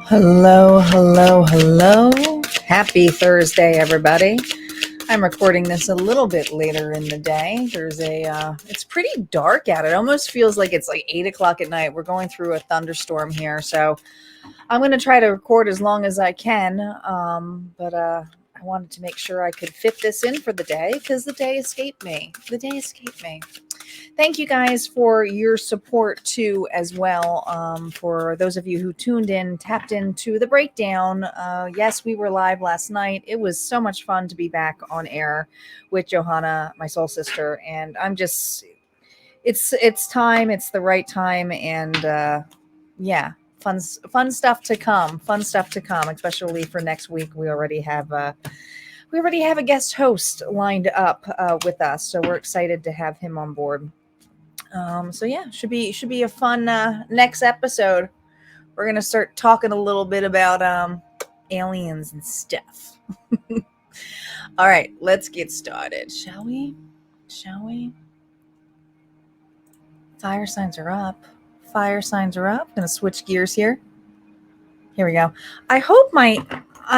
Hello, hello, hello. Happy Thursday, everybody. I'm recording this a little bit later in the day. It's pretty dark out. It almost feels like it's like 8 o'clock at night. We're going through a thunderstorm here. So I'm going to try to record as long as I can. But I wanted to make sure I could fit this in for the day because the day escaped me. Thank you guys for your support too, as well. For those of you who tuned in, tapped into the breakdown. Yes, we were live last night. It was so much fun to be back on air with Johanna, my soul sister, and it's time. It's the right time, and yeah, fun stuff to come. Fun stuff to come, especially for next week. We already have a guest host lined up with us, so we're excited to have him on board. So yeah, should be a fun next episode. We're gonna start talking a little bit about aliens and stuff. All right, let's get started, shall we? Fire signs are up. Gonna switch gears here. Here we go. I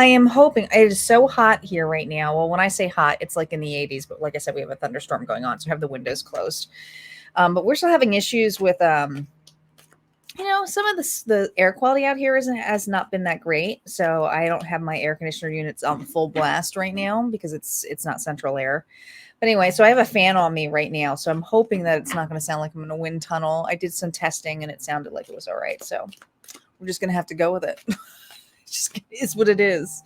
am hoping it is so hot here right now. Well, when I say hot, it's like in the 80s, but like I said, we have a thunderstorm going on, so I have the windows closed. But we're still having issues with some of the air quality out here has not been that great. So I don't have my air conditioner units on full blast right now because it's not central air. But anyway, so I have a fan on me right now. So I'm hoping that it's not going to sound like I'm in a wind tunnel. I did some testing and it sounded like it was all right. So we're just going to have to go with it. It just is what it is.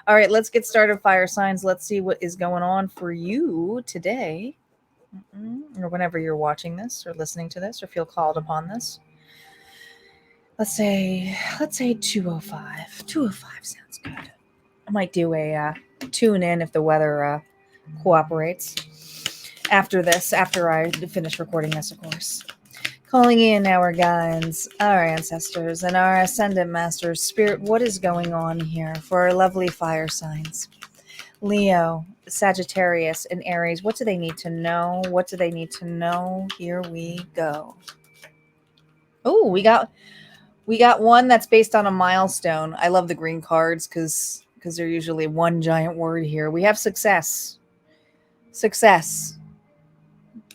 All right, let's get started, fire signs. Let's see what is going on for you today, or whenever you're watching this or listening to this or feel called upon this. Let's say 205. 205 sounds good. I might do a tune in if the weather cooperates after I finish recording this, of course. Calling in our guides, our ancestors, and our ascendant masters. Spirit, what is going on here for our lovely fire signs? Leo, Sagittarius, and Aries, what do they need to know? Here we go. Oh, we got one that's based on a milestone. I love the green cards because they're usually one giant word here. We have success.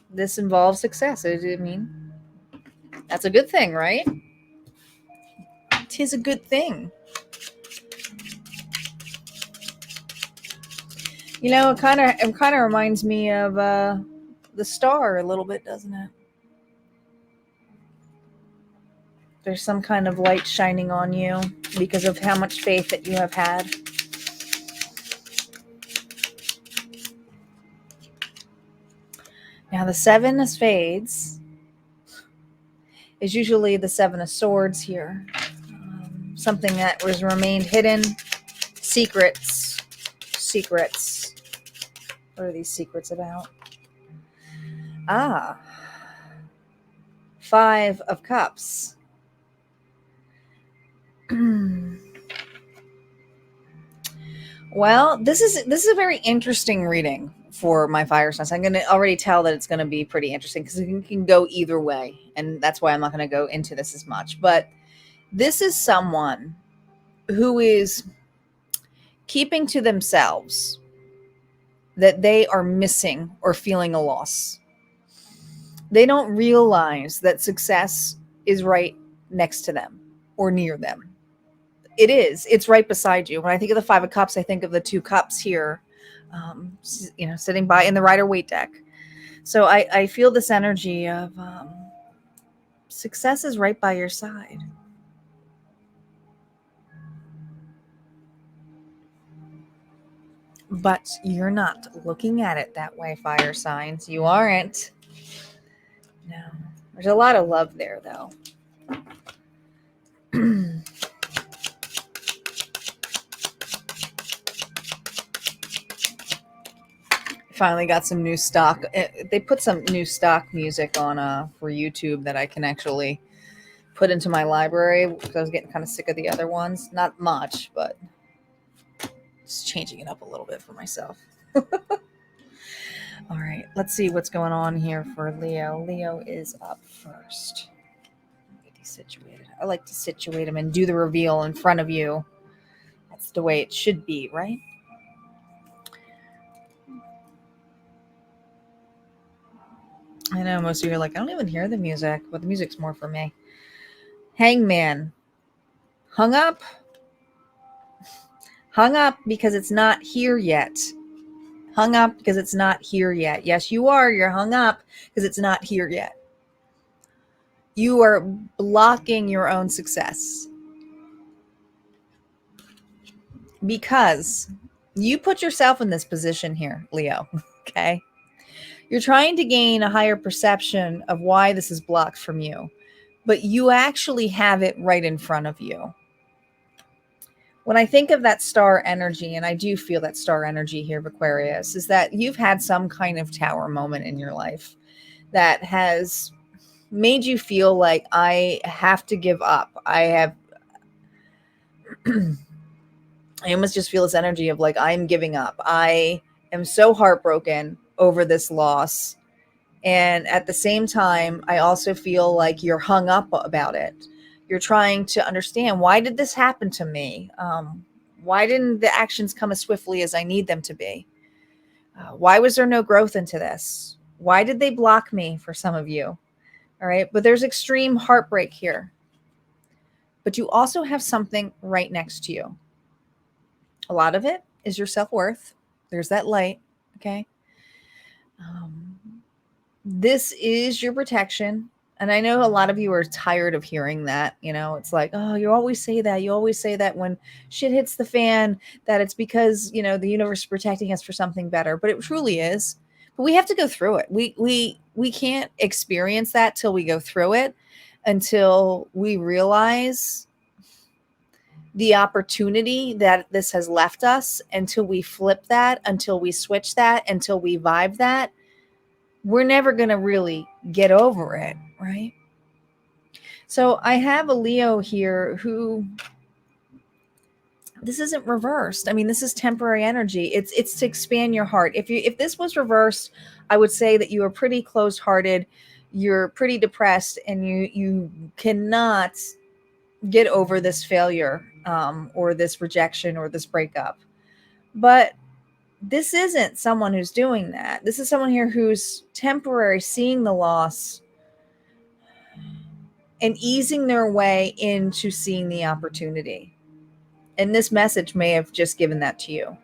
This involves success. I mean, that's a good thing, right? 'Tis a good thing. You know, it kind of reminds me of the star a little bit, doesn't it? There's some kind of light shining on you because of how much faith that you have had. Now, the Seven of Spades is usually the Seven of Swords here. Something that was remained hidden. Secrets. What are these secrets about? Five of Cups. Well, this is a very interesting reading for my fire signs. I'm going to already tell that it's going to be pretty interesting because it can go either way, and that's why I'm not going to go into this as much. But this is someone who is keeping to themselves that they are missing or feeling a loss. They don't realize that success is right next to them or near them. It's right beside you. When I think of the Five of Cups, I think of the two cups here, sitting by in the Rider-Waite deck. So I feel this energy of success is right by your side. But you're not looking at it that way, fire signs. You aren't. No. There's a lot of love there, though. Finally got some new stock. They put some new stock music on for YouTube that I can actually put into my library because I was getting kind of sick of the other ones. Not much, but just changing it up a little bit for myself. All right, let's see what's going on here for Leo. Leo is up first. situated. I like to situate them and do the reveal in front of you. That's the way it should be, right? I know most of you are like, I don't even hear the music, but the music's more for me. Hangman. Hung up. Hung up because it's not here yet. Hung up because it's not here yet. Yes, you are. You're hung up because it's not here yet. You are blocking your own success because you put yourself in this position here, Leo. Okay. You're trying to gain a higher perception of why this is blocked from you, but you actually have it right in front of you. When I think of that star energy, and I do feel that star energy here of Aquarius, is that you've had some kind of tower moment in your life that has made you feel like I have to give up. I almost just feel this energy of like, I'm giving up. I am so heartbroken over this loss. And at the same time, I also feel like you're hung up about it. You're trying to understand, why did this happen to me? Why didn't the actions come as swiftly as I need them to be? Why was there no growth into this? Why did they block me for some of you? All right. But there's extreme heartbreak here. But you also have something right next to you. A lot of it is your self-worth. There's that light. Okay. This is your protection. And I know a lot of you are tired of hearing that. You know, it's like, oh, you always say that. You always say that when shit hits the fan, that it's because, you know, the universe is protecting us for something better. But it truly is. But we have to go through it. We can't experience that till we go through it, until we realize the opportunity that this has left us, until we flip that, until we switch that, until we vibe that. We're never going to really get over it, right? So I have a Leo here who, this isn't reversed. I mean, this is temporary energy. It's to expand your heart. If this was reversed, I would say that you are pretty closed-hearted, you're pretty depressed, and you cannot get over this failure, or this rejection or this breakup. But this isn't someone who's doing that. This is someone here who's temporary, seeing the loss and easing their way into seeing the opportunity. And this message may have just given that to you.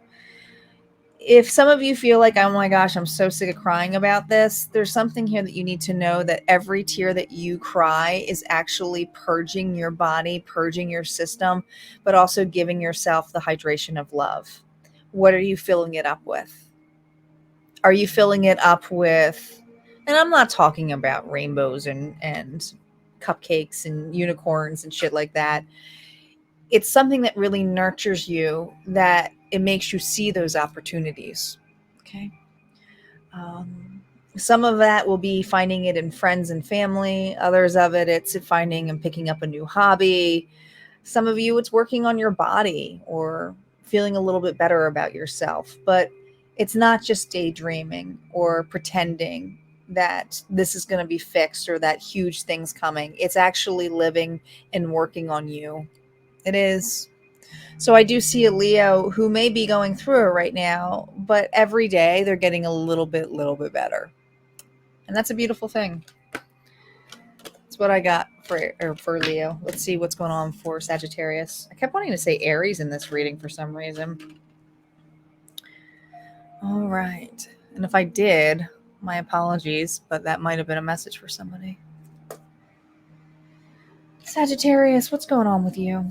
If some of you feel like, oh my gosh, I'm so sick of crying about this, there's something here that you need to know, that every tear that you cry is actually purging your body, purging your system, but also giving yourself the hydration of love. What are you filling it up with? Are you filling it up with, and I'm not talking about rainbows and cupcakes and unicorns and shit like that. It's something that really nurtures you, that it makes you see those opportunities. Okay. Some of that will be finding it in friends and family. Others of it, it's finding and picking up a new hobby. Some of you, it's working on your body or feeling a little bit better about yourself. But it's not just daydreaming or pretending that this is going to be fixed or that huge thing's coming. It's actually living and working on you. It is. So I do see a Leo who may be going through it right now, but every day they're getting a little bit better. And that's a beautiful thing. That's what I got for Leo. Let's see what's going on for Sagittarius. I kept wanting to say Aries in this reading for some reason. All right. And if I did, my apologies, but that might have been a message for somebody. Sagittarius, what's going on with you?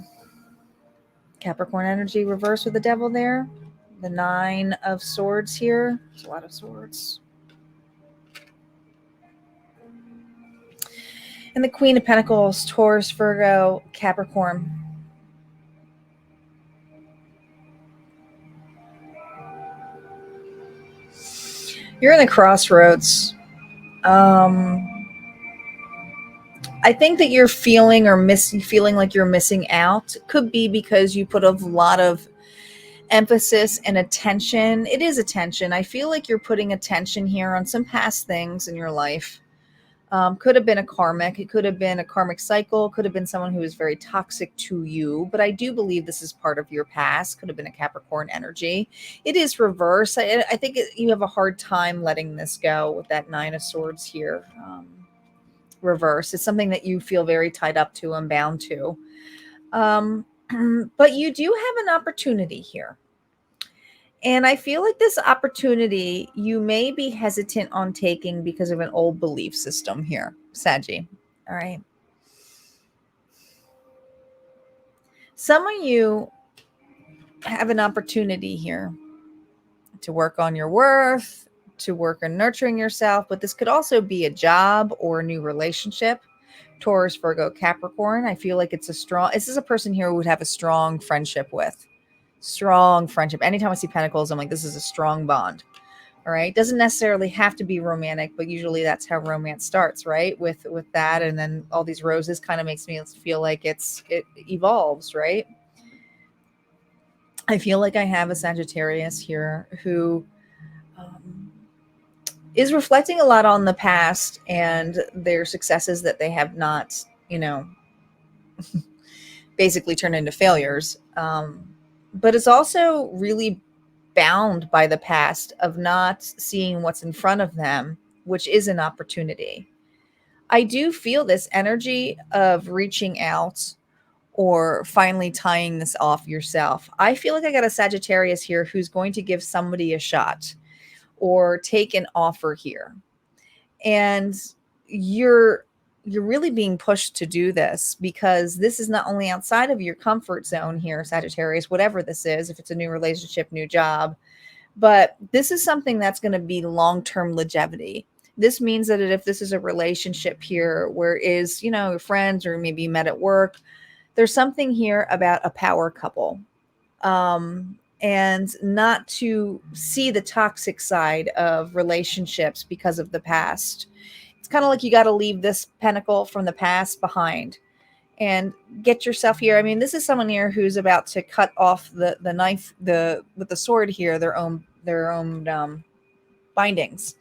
Capricorn energy reversed with the devil there. The 9 of Swords here. There's a lot of swords. And the Queen of Pentacles, Taurus, Virgo, Capricorn. You're in the crossroads. I think that you're feeling feeling like you're missing out. It could be because you put a lot of emphasis and attention. It is attention. I feel like you're putting attention here on some past things in your life. Could have been a karmic. It could have been a karmic cycle. Could have been someone who was very toxic to you. But I do believe this is part of your past. Could have been a Capricorn energy. It is reverse. I think you have a hard time letting this go with that Nine of Swords here. Reverse. It's something that you feel very tied up to and bound to. But you do have an opportunity here. And I feel like this opportunity you may be hesitant on taking because of an old belief system here, Saggy. All right. Some of you have an opportunity here to work on your worth, to work on nurturing yourself, but this could also be a job or a new relationship. Taurus, Virgo, Capricorn. I feel like this is a person here who would have a strong friendship with. Strong friendship. Anytime I see pentacles, I'm like, this is a strong bond. All right. Doesn't necessarily have to be romantic, but usually that's how romance starts, right? With that. And then all these roses kind of makes me feel like it evolves, right? I feel like I have a Sagittarius here who is reflecting a lot on the past and their successes that they have not, basically turned into failures. But it's also really bound by the past of not seeing what's in front of them, which is an opportunity. I do feel this energy of reaching out or finally tying this off yourself. I feel like I got a Sagittarius here who's going to give somebody a shot or take an offer here. And you're really being pushed to do this because this is not only outside of your comfort zone here, Sagittarius, whatever this is, if it's a new relationship, new job, but this is something that's going to be long-term longevity. This means that if this is a relationship here where is, your friends or maybe you met at work, there's something here about a power couple. And not to see the toxic side of relationships because of the past. It's kind of like you got to leave this pentacle from the past behind and get yourself here. I mean, this is someone here who's about to cut off the knife, with the sword here, their own bindings,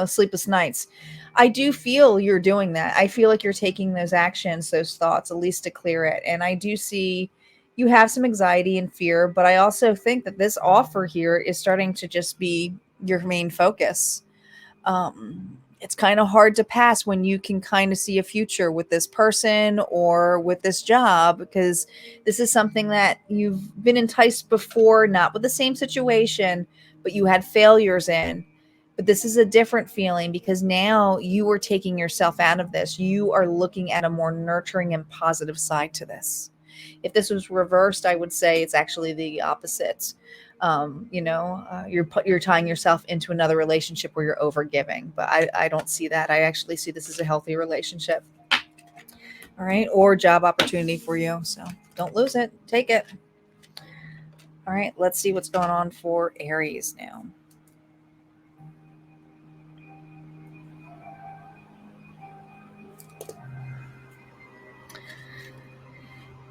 sleepless nights. I do feel you're doing that. I feel like you're taking those actions, those thoughts, at least to clear it. And I do see you have some anxiety and fear, but I also think that this offer here is starting to just be your main focus. It's kind of hard to pass when you can kind of see a future with this person or with this job, because this is something that you've been enticed before, not with the same situation, but you had failures in. But this is a different feeling because now you are taking yourself out of this. You are looking at a more nurturing and positive side to this. If this was reversed, I would say it's actually the opposite. You're tying yourself into another relationship where you're overgiving, but I don't see that. I actually see this as a healthy relationship. All right. Or job opportunity for you. So don't lose it. Take it. All right. Let's see what's going on for Aries now.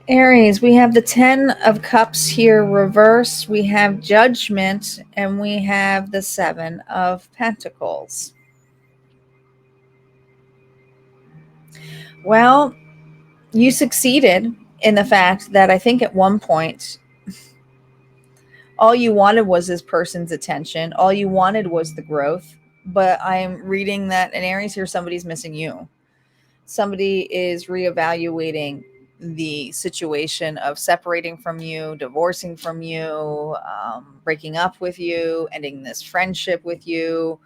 Aries, we have the 10 of Cups here reverse. We have Judgment, and we have the 7 of Pentacles. Well, you succeeded in the fact that I think at one point, all you wanted was this person's attention. All you wanted was the growth. But I'm reading that in Aries here, somebody's missing you. Somebody is reevaluating the situation of separating from you, divorcing from you, breaking up with you, ending this friendship with you,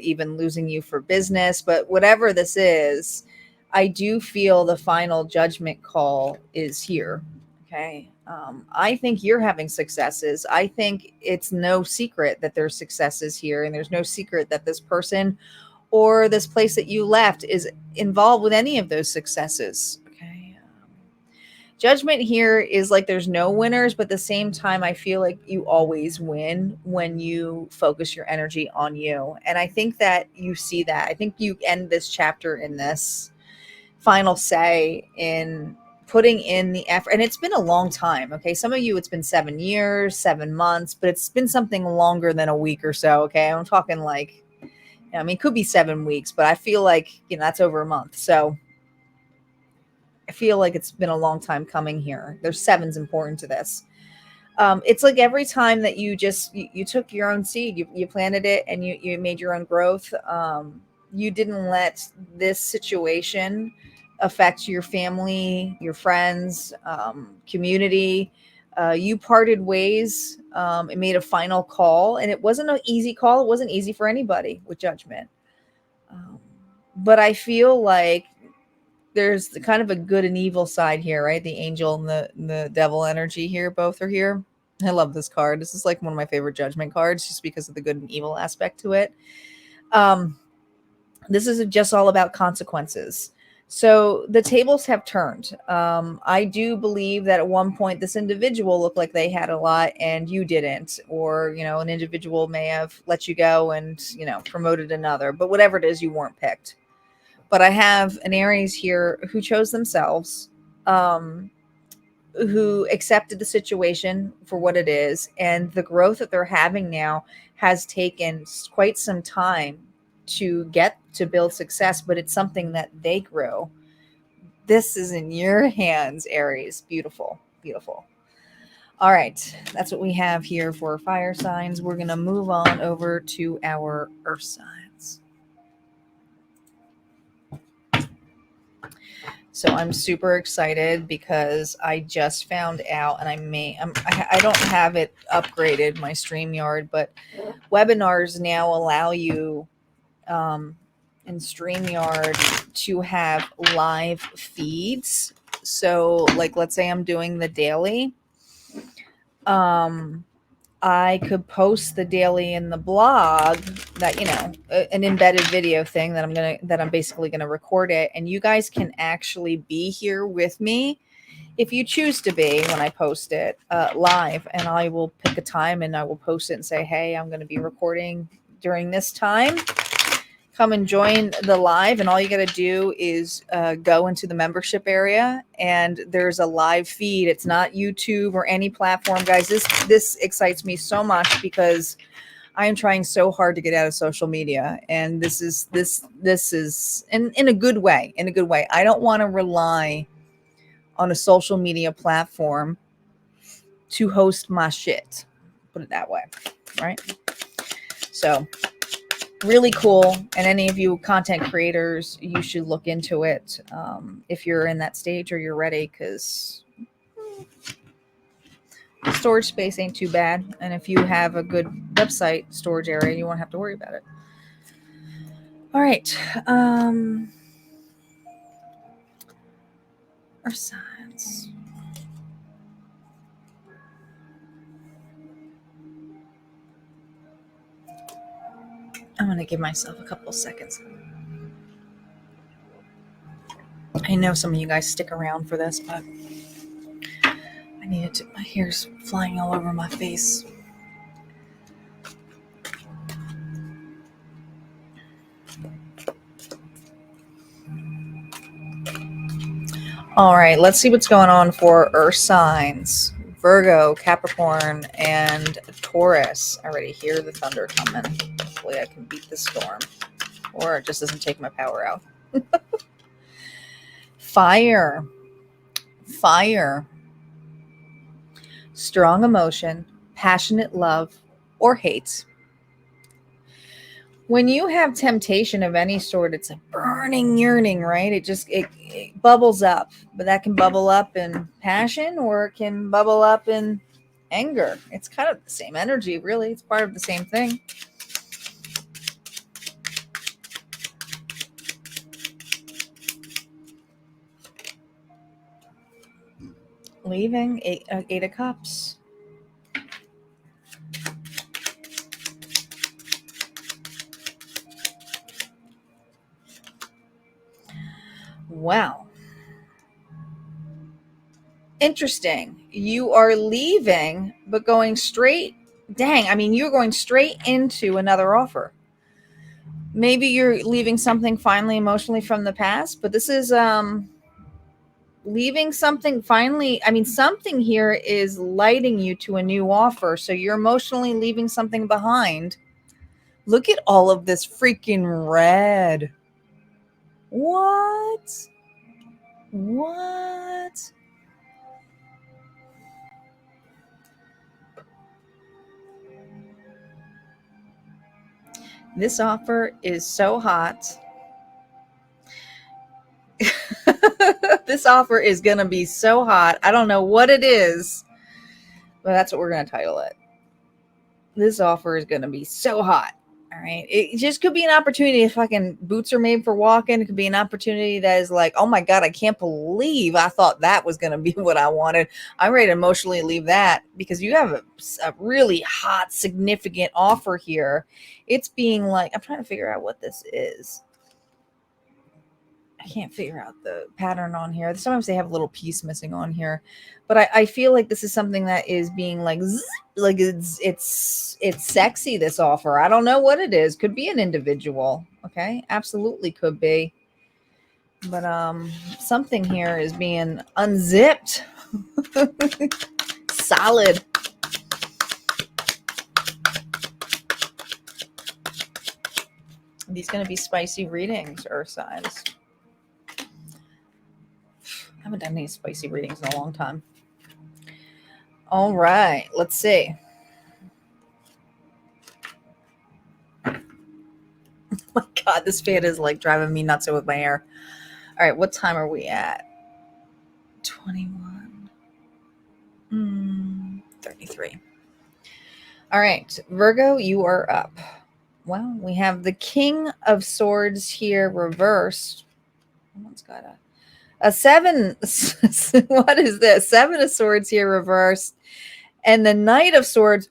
even losing you for business. But whatever this is, I do feel the final judgment call is here. Okay. I think you're having successes. I think it's no secret that there's successes here, and there's no secret that this person or this place that you left is involved with any of those successes. Okay. Judgment here is like there's no winners, but at the same time, I feel like you always win when you focus your energy on you. And I think that you see that. I think you end this chapter in this final say in putting in the effort. And it's been a long time. Okay. Some of you, it's been 7 years, 7 months, but it's been something longer than a week or so. Okay. I'm talking like I mean, it could be 7 weeks, but I feel like, that's over a month. So I feel like it's been a long time coming here. There's seven's important to this. It's like every time that you took your own seed, you planted it and you made your own growth. You didn't let this situation affect your family, your friends, community. You parted ways. It made a final call, and it wasn't an easy call. It wasn't easy for anybody with judgment. Um, but I feel like there's kind of a good and evil side here, right? The angel and the devil energy here, both are here. I love this card. This is like one of my favorite judgment cards just because of the good and evil aspect to it. This is just all about consequences. So the tables have turned. I do believe that at one point this individual looked like they had a lot and you didn't, or, an individual may have let you go and, promoted another, but whatever it is, you weren't picked. But I have an Aries here who chose themselves, who accepted the situation for what it is. And the growth that they're having now has taken quite some time to get to build success, but it's something that they grew. This is in your hands, Aries. Beautiful, beautiful. All right, that's what we have here for fire signs. We're going to move on over to our earth signs. So I'm super excited because I just found out, and I don't have it upgraded, my StreamYard, but webinars now allow you in StreamYard to have live feeds. So like, let's say I'm doing the daily. I could post the daily in the blog that, an embedded video thing that I'm basically going to record it. And you guys can actually be here with me if you choose to be when I post it live, and I will pick a time and I will post it and say, hey, I'm going to be recording during this time. Come and join the live, and all you got to do is go into the membership area, and there's a live feed. It's not YouTube or any platform, guys. This excites me so much because I am trying so hard to get out of social media, and this is in a good way. In a good way, I don't want to rely on a social media platform to host my shit. Put it that way, right? So. Really cool. And any of you content creators, you should look into it if you're in that stage or you're ready, because storage space ain't too bad. And if you have a good website storage area, you won't have to worry about it. All right. Earth signs. I'm going to give myself a couple of seconds. I know some of you guys stick around for this, but I needed to. My hair's flying all over my face. All right, let's see what's going on for earth signs. Virgo, Capricorn, and Taurus. I already hear the thunder coming. Hopefully I can beat the storm, or it just doesn't take my power out. Fire. Strong emotion, passionate love, or hate. When you have temptation of any sort, it's a burning yearning, right? It bubbles up, but that can bubble up in passion, or it can bubble up in anger. It's kind of the same energy, really. It's part of the same thing. Leaving, eight of cups. Wow. Interesting. You are leaving, but going straight. Dang, I mean, you're going straight into another offer. Maybe you're leaving something finally emotionally from the past, but this is leaving something finally. I mean, something here is lighting you to a new offer. So you're emotionally leaving something behind Look at all of this freaking red. What? What? This offer is so hot. This offer is going to be so hot. I don't know what it is, but that's what we're going to title it. This offer is going to be so hot. All right. It just could be an opportunity if fucking boots are made for walking. It could be an opportunity that is like, oh my God, I can't believe I thought that was going to be what I wanted. I'm ready to emotionally leave that because you have a really hot, significant offer here. It's being like, I'm trying to figure out what this is. I can't figure out the pattern on here. Sometimes they have a little piece missing on here, but I feel like this is something that is being like, like it's sexy. This offer. I don't know what it is. Could be an individual. Okay. Absolutely could be. But, something here is being unzipped. Solid. These going to be spicy readings, Earth signs. I haven't done any spicy readings in a long time. All right, let's see. Oh my God, this fan is like driving me nuts with my hair. All right, what time are we at? 21. 33. All right, Virgo, you are up. Well, we have the King of Swords here reversed. Someone's got a 7. What is this? 7 of Swords here reversed. And the Knight of Swords.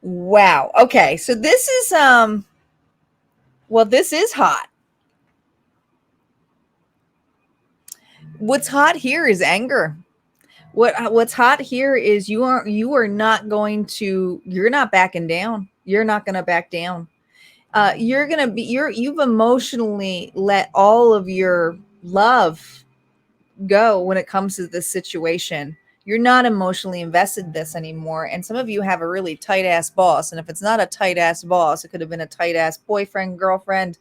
Wow. Okay. So this is well, this is hot. What's hot here is anger. What's hot here is you are not going to, you're not backing down. You're not going to back down. You're going to be, you've emotionally let all of your love go when it comes to this situation. You're not emotionally invested in this anymore. And some of you have a really tight ass boss. And if it's not a tight ass boss, it could have been a tight ass boyfriend, girlfriend,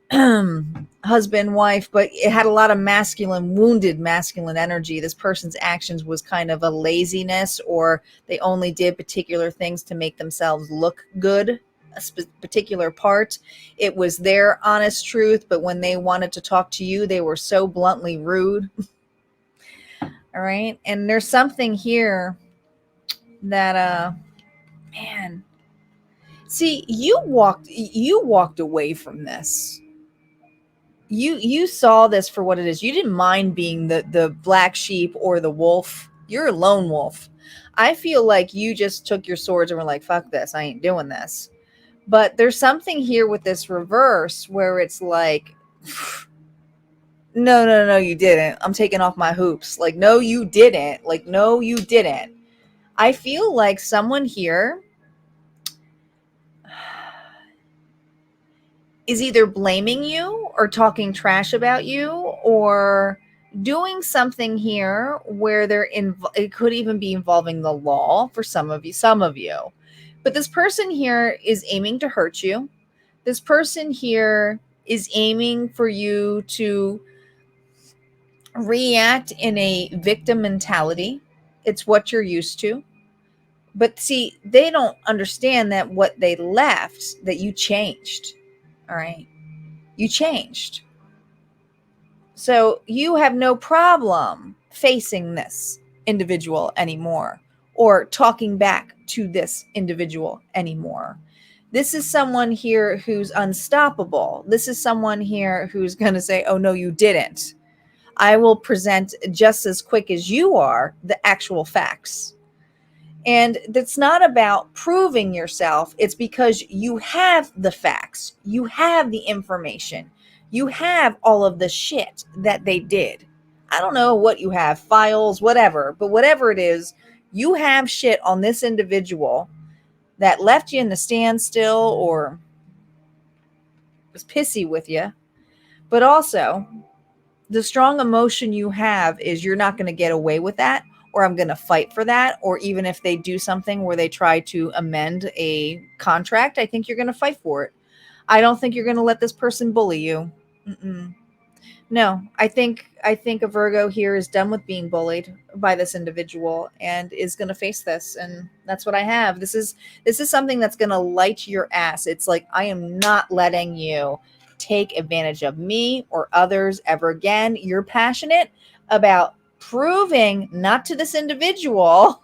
husband, wife, but it had a lot of wounded masculine energy. This person's actions was kind of a laziness, or they only did particular things to make themselves look good. A particular part, it was their honest truth, but when they wanted to talk to you, they were so bluntly rude. All right. And there's something here that man, see, you walked away from this. You saw this for what it is. You didn't mind being the black sheep or the wolf. You're a lone wolf. I feel like you just took your swords and were like, fuck this, I ain't doing this. But there's something here with this reverse where it's like, no, you didn't. I'm taking off my hoops. Like, no, you didn't. Like, no, you didn't. I feel like someone here is either blaming you or talking trash about you or doing something here where it could even be involving the law for some of you. But this person here is aiming to hurt you. This person here is aiming for you to react in a victim mentality. It's what you're used to. But see, they don't understand that what they left, that you changed. All right. You changed. So you have no problem facing this individual anymore or talking back to this individual anymore. This is someone here who's unstoppable. This is someone here who's going to say, oh, no, you didn't. I will present just as quick as you are the actual facts. And it's not about proving yourself. It's because you have the facts. You have the information. You have all of the shit that they did. I don't know what you have, files, whatever, but whatever it is, you have shit on this individual that left you in the standstill or was pissy with you. But also, the strong emotion you have is you're not going to get away with that, or I'm going to fight for that. Or even if they do something where they try to amend a contract, I think you're going to fight for it. I don't think you're going to let this person bully you. Mm-mm. No, I think a Virgo here is done with being bullied by this individual and is going to face this, and that's what I have. This is something that's going to light your ass. It's like, I am not letting you take advantage of me or others ever again. You're passionate about proving not to this individual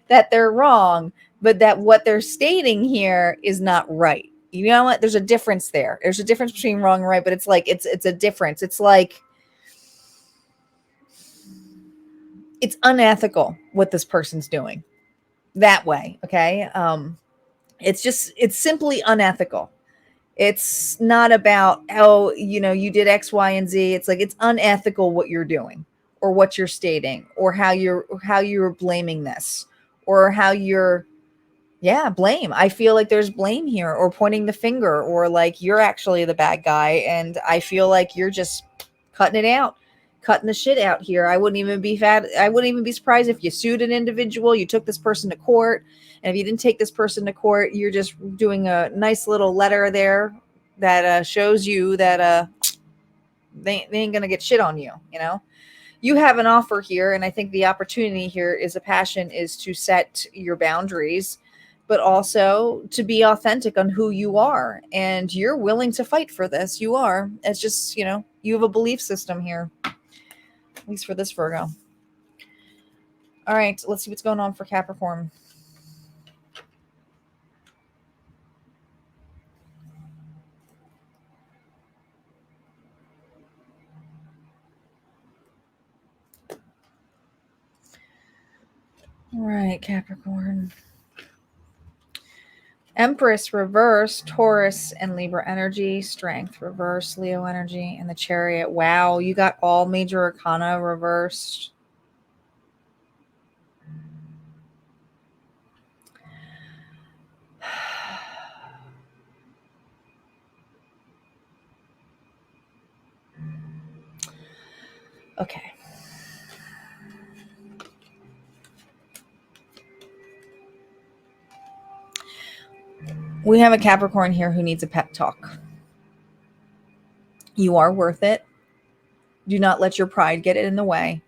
that they're wrong, but that what they're stating here is not right. You know what? There's a difference there. There's a difference between wrong and right, but it's like it's a difference. It's like it's unethical what this person's doing that way. Okay. It's simply unethical. It's not about, oh, you did X, Y, and Z. It's like, it's unethical what you're doing or what you're stating or how you're blaming this or how you're, yeah, blame. I feel like there's blame here, or pointing the finger, or like you're actually the bad guy. And I feel like you're just cutting it out, cutting the shit out here. I wouldn't even be surprised if you sued an individual, you took this person to court. And if you didn't take this person to court, you're just doing a nice little letter there that shows you that they ain't going to get shit on you, You have an offer here, and I think the opportunity here is a passion is to set your boundaries, but also to be authentic on who you are. And you're willing to fight for this. You are. It's just, you have a belief system here, at least for this Virgo. All right, let's see what's going on for Capricorn. All right, Capricorn. Empress reverse, Taurus and Libra energy, Strength reverse, Leo energy, and the Chariot. Wow, you got all major arcana reversed. Okay. We have a Capricorn here who needs a pep talk. You are worth it. Do not let your pride get in the way.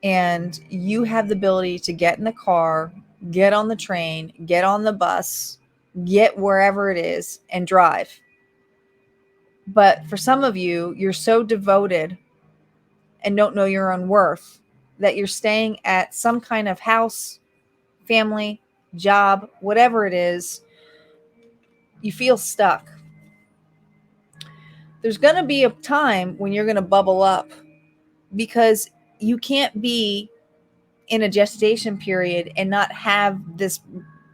And you have the ability to get in the car, get on the train, get on the bus, get wherever it is and drive. But for some of you, you're so devoted and don't know your own worth that you're staying at some kind of house, family, job, whatever it is. You feel stuck. There's going to be a time when you're going to bubble up, because you can't be in a gestation period and not have this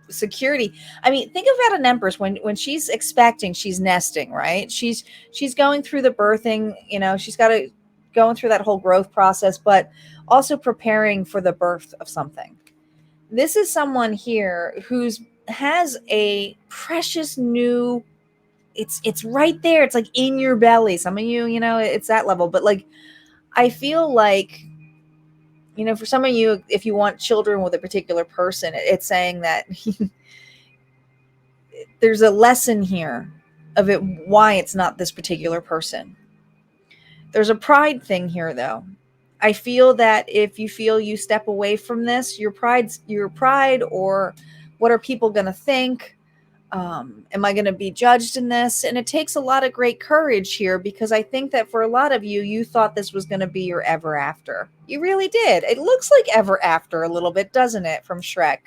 security. I mean, think about an empress when she's expecting, she's nesting, right? She's going through the birthing, she's got to going through that whole growth process, but also preparing for the birth of something. This is someone here who's has a precious new, it's right there. It's like in your belly. Some of you, it's that level, but like, I feel like, for some of you, if you want children with a particular person, it's saying that there's a lesson here of it, why it's not this particular person. There's a pride thing here, though. I feel that if you feel you step away from this, your pride, or what are people going to think? Am I going to be judged in this? And it takes a lot of great courage here, because I think that for a lot of you, you thought this was going to be your ever after. You really did. It looks like ever after a little bit, doesn't it? From Shrek.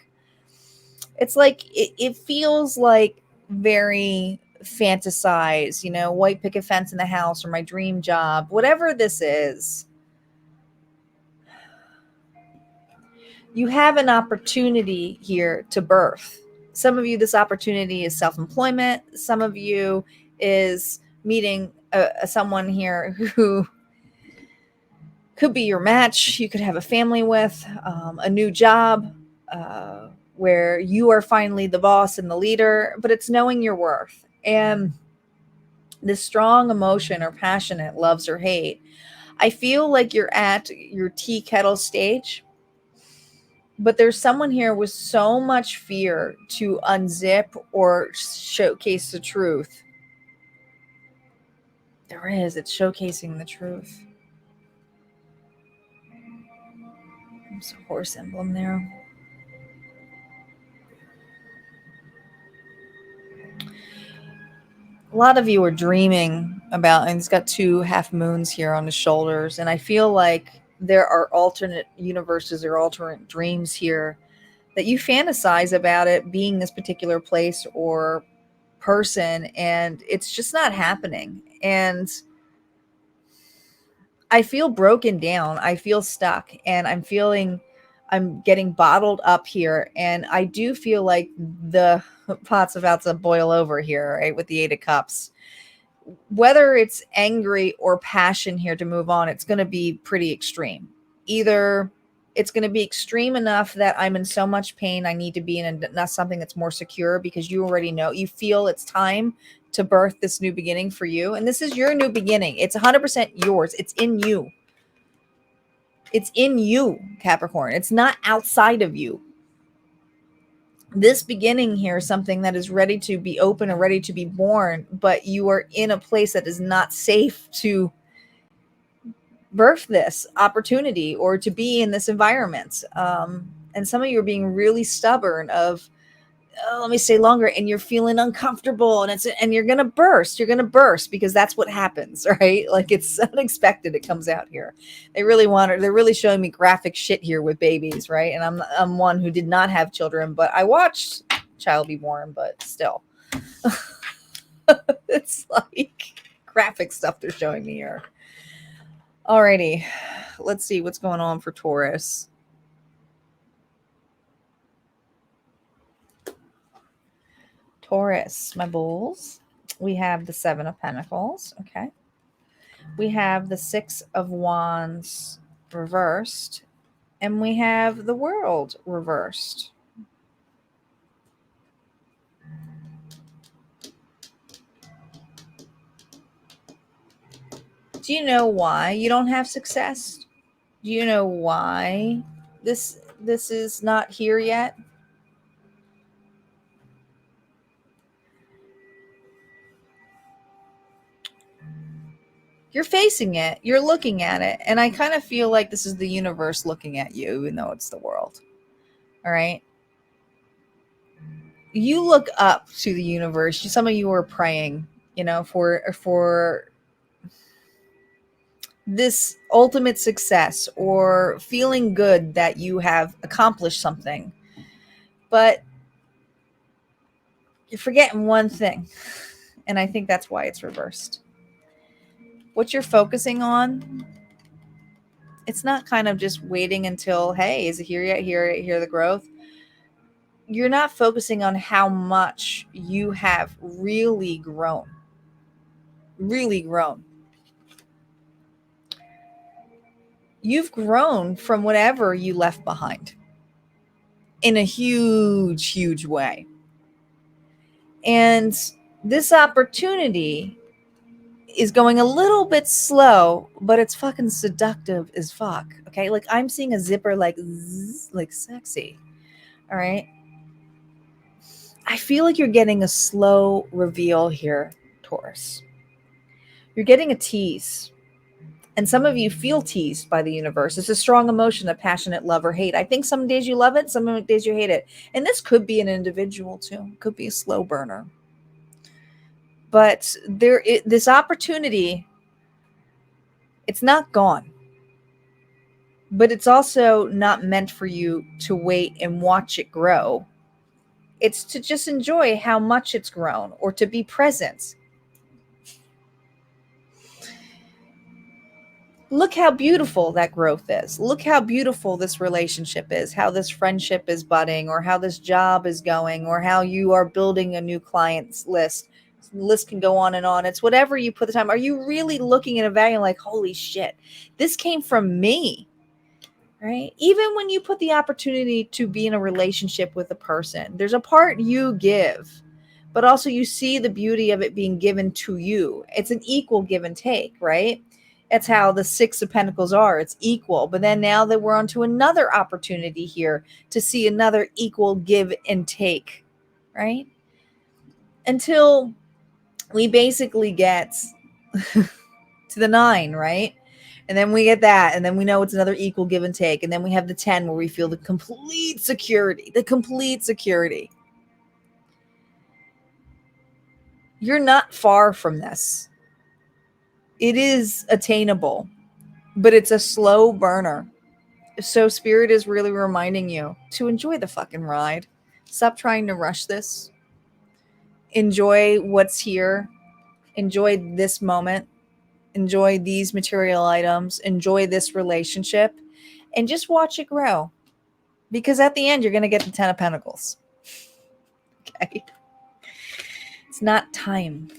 It's like, it feels like very fantasized, white picket fence in the house, or my dream job, whatever this is. You have an opportunity here to birth. Some of you, this opportunity is self-employment. Some of you is meeting someone here who could be your match. You could have a family with, a new job, where you are finally the boss and the leader, but it's knowing your worth. And this strong emotion or passionate loves or hate, I feel like you're at your tea kettle stage, but there's someone here with so much fear to unzip or showcase the truth. There is. It's showcasing the truth. There's a horse emblem there. A lot of you are dreaming about, and he's got 2 half moons here on his shoulders. And I feel like there are alternate universes or alternate dreams here that you fantasize about it being this particular place or person, and it's just not happening. And I feel broken down. I feel stuck, and I'm getting bottled up here. And I do feel like the pot's about to boil over here, right? With the 8 of Cups. Whether it's angry or passion here to move on, it's going to be pretty extreme. Either it's going to be extreme enough that I'm in so much pain, I need to be in something that's more secure, because you already know, you feel it's time to birth this new beginning for you. And this is your new beginning. It's 100% yours. It's in you. It's in you, Capricorn. It's not outside of you. This beginning here is something that is ready to be open and ready to be born, but you are in a place that is not safe to birth this opportunity or to be in this environment. And some of you are being really stubborn of, oh, let me stay longer, and you're feeling uncomfortable, and you're gonna burst. You're gonna burst because that's what happens, right? Like, it's unexpected. It comes out here. They're really showing me graphic shit here with babies, right? And I'm one who did not have children, but I watched child be born, but still. It's like graphic stuff they're showing me here. Alrighty, let's see what's going on for Taurus. Taurus, my bulls. We have the 7 of Pentacles. Okay. We have the 6 of Wands reversed. And we have the World reversed. Do you know why you don't have success? Do you know why this is not here yet? You're facing it. You're looking at it. And I kind of feel like this is the universe looking at you, even though it's the world. All right. You look up to the universe. Some of you are praying, for this ultimate success, or feeling good that you have accomplished something. But you're forgetting one thing. And I think that's why it's reversed. What you're focusing on, it's not kind of just waiting until, hey, is it here yet? Here the growth. You're not focusing on how much you have really grown. Really grown. You've grown from whatever you left behind in a huge, huge way. And this opportunity is going a little bit slow, but it's fucking seductive as fuck. Okay. Like, I'm seeing a zipper like zzz, like sexy. All right. I feel like you're getting a slow reveal here, Taurus. You're getting a tease. And some of you feel teased by the universe. It's a strong emotion of passionate love or hate. I think some days you love it, some days you hate it. And this could be an individual too. It could be a slow burner. But this opportunity, it's not gone. But it's also not meant for you to wait and watch it grow. It's to just enjoy how much it's grown, or to be present. Look how beautiful that growth is. Look how beautiful this relationship is, how this friendship is budding, or how this job is going, or how you are building a new clients list. The list can go on and on. It's whatever you put the time. Are you really looking at a value like, holy shit, this came from me, right? Even when you put the opportunity to be in a relationship with a person, there's a part you give, but also you see the beauty of it being given to you. It's an equal give and take, right? It's how the Six of Pentacles are. It's equal. But then now that we're on to another opportunity here to see another equal give and take, right? Until we basically get to the 9, right? And then we get that, and then we know it's another equal give and take. And then we have the 10 where we feel the complete security, the complete security. You're not far from this. It is attainable, but it's a slow burner. So Spirit is really reminding you to enjoy the fucking ride. Stop trying to rush this. Enjoy what's here. Enjoy this moment. Enjoy these material items. Enjoy this relationship. And just watch it grow. Because at the end, you're going to get the 10 of Pentacles. Okay? It's not time.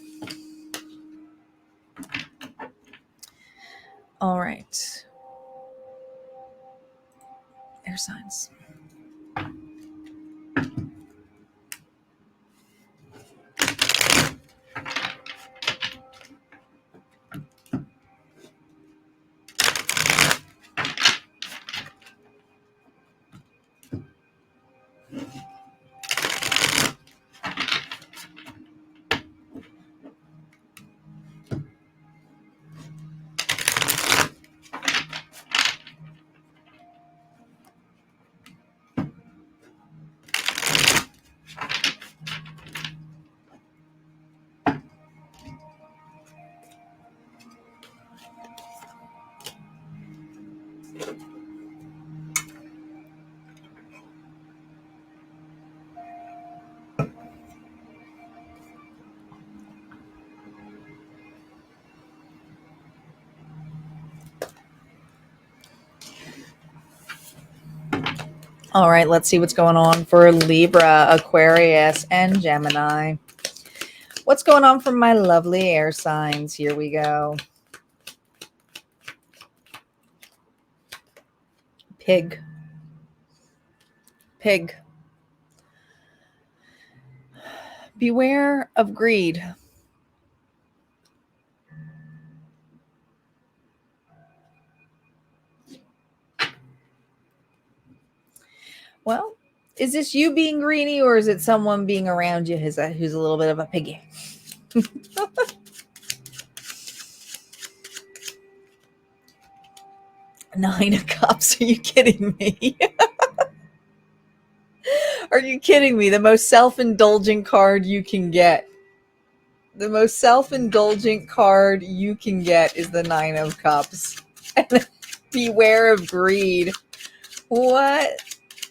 All right. Air signs. All right, let's see what's going on for Libra, Aquarius, and Gemini. What's going on for my lovely air signs? Here we go. Pig. Pig. Beware of greed. Well, is this you being greedy, or is it someone being around you who's a little bit of a piggy? Nine of Cups. Are you kidding me? Are you kidding me? The most self-indulgent card you can get. The most self-indulgent card you can get is the Nine of Cups. And beware of greed. What?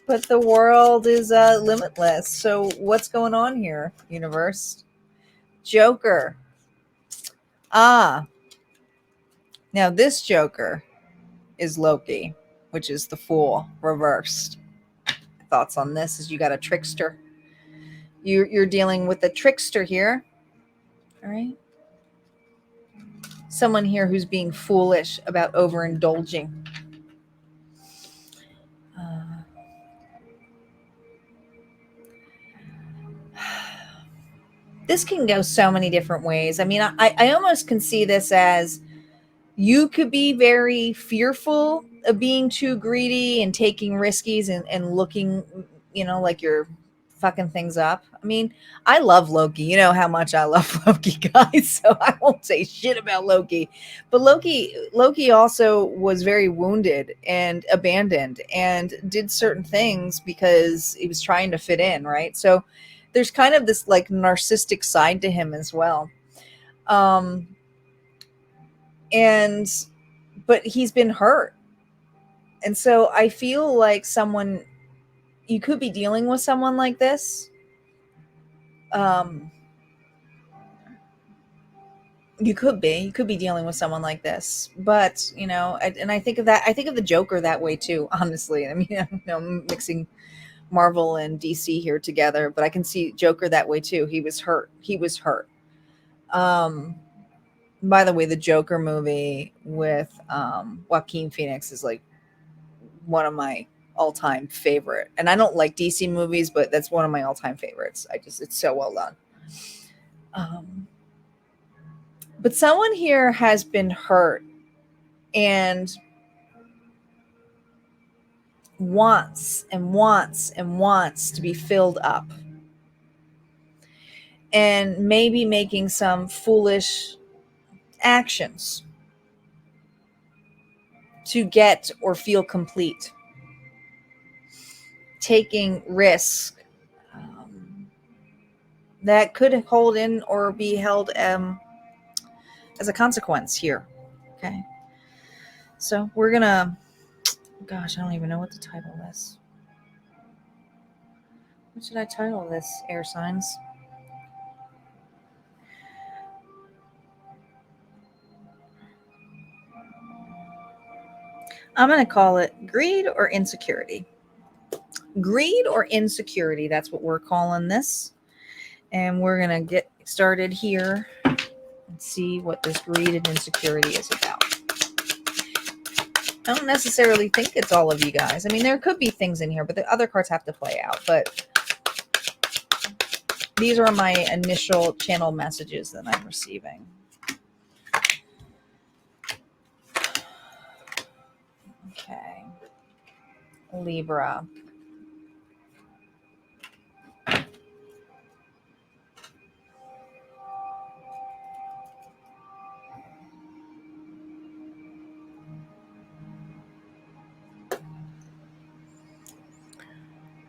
But the world is limitless. So what's going on here, universe? Joker. Now this Joker is Loki, which is the Fool reversed. Thoughts on this is you got a trickster. You're dealing with a trickster here. All right. Someone here who's being foolish about overindulging. This can go so many different ways. I mean, I almost can see this as you could be very fearful of being too greedy and taking riskies and looking, like you're fucking things up. I mean, I love Loki. You know how much I love Loki, guys. So I won't say shit about Loki. But Loki also was very wounded and abandoned and did certain things because he was trying to fit in, right? So there's kind of this like narcissistic side to him as well. But he's been hurt. And so I feel like you could be dealing with someone like this. You could be dealing with someone like this, but and I think of the Joker that way too, honestly. I mean, I'm mixing Marvel and DC here together, but I can see Joker that way too. He was hurt. By the way, the Joker movie with Joaquin Phoenix is like one of my all-time favorite. And I don't like DC movies, but that's one of my all-time favorites. It's so well done. But someone here has been hurt and wants and wants and wants to be filled up, and maybe making some foolish actions to get or feel complete, taking risks that could hold in or be held as a consequence here. Okay. So we're going to, gosh, I don't even know what to title this. What should I title this, air signs? I'm going to call it greed or insecurity. Greed or insecurity. That's what we're calling this. And we're going to get started here and see what this greed and insecurity is about. I don't necessarily think it's all of you guys. I mean, there could be things in here, but the other cards have to play out. But these are my initial channel messages that I'm receiving. Okay. Libra.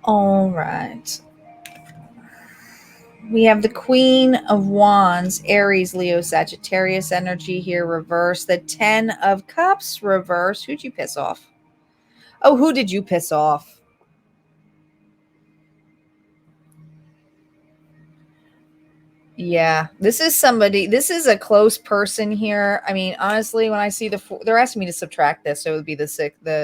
All right. We have the Queen of Wands, Aries, Leo, Sagittarius energy here, reverse. The 10 of Cups, reverse. Who'd you piss off? Oh, who did you piss off? Yeah, this is somebody, this is a close person here. I mean, honestly, when I see they're asking me to subtract this, so it would be the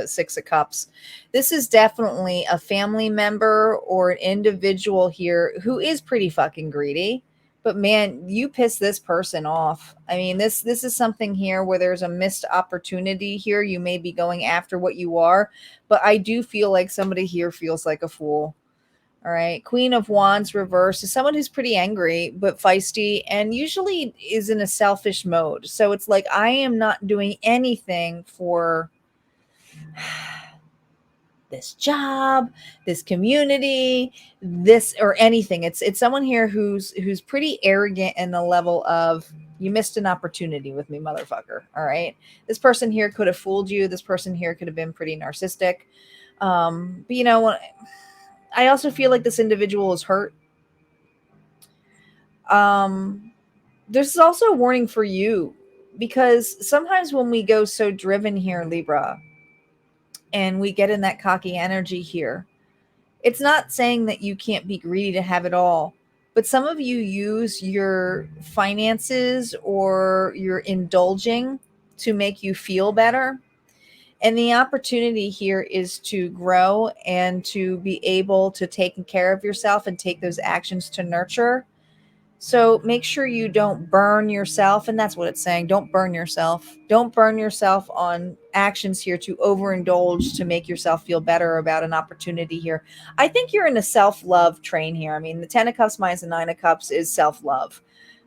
six of cups. This is definitely a family member or an individual here who is pretty fucking greedy. But man, you piss this person off. I mean, this is something here where there's a missed opportunity here. You may be going after what you are, but I do feel like somebody here feels like a fool. All right. Queen of Wands reverse is someone who's pretty angry, but feisty, and usually is in a selfish mode. So it's like, I am not doing anything for this job, this community, this or anything. It's someone here who's pretty arrogant in the level of, you missed an opportunity with me, motherfucker. All right. This person here could have fooled you. This person here could have been pretty narcissistic. But you know what? I also feel like this individual is hurt. This is also a warning for you, because sometimes when we go so driven here, Libra, and we get in that cocky energy here, it's not saying that you can't be greedy to have it all, but some of you use your finances or your indulging to make you feel better. And the opportunity here is to grow and to be able to take care of yourself and take those actions to nurture. So make sure you don't burn yourself. And that's what it's saying. Don't burn yourself. Don't burn yourself on actions here to overindulge to make yourself feel better about an opportunity here. I think you're in a self-love train here. I mean, the 10 of Cups minus the 9 of Cups is self-love.